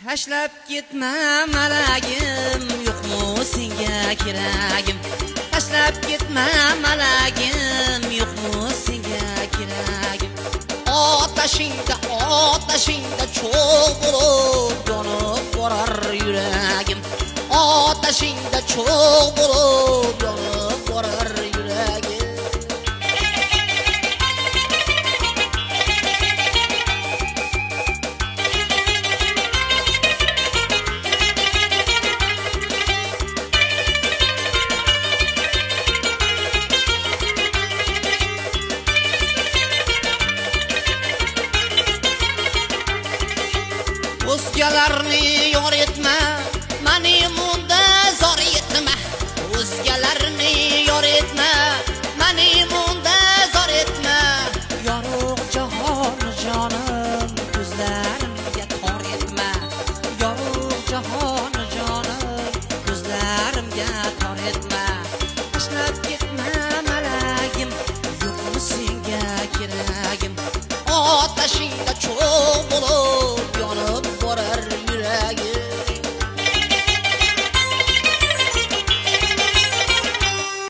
Tashlab ketma malagim, yo'qmi senga keragim. Tashlab ketma malagim, yo'qmi senga keragim. Otashingda cho'g' bo'lib yonib borar yuragim. Otashingda cho'g' bo'lib yonib borar yuragim. O'zgalarni yor etma, meni munda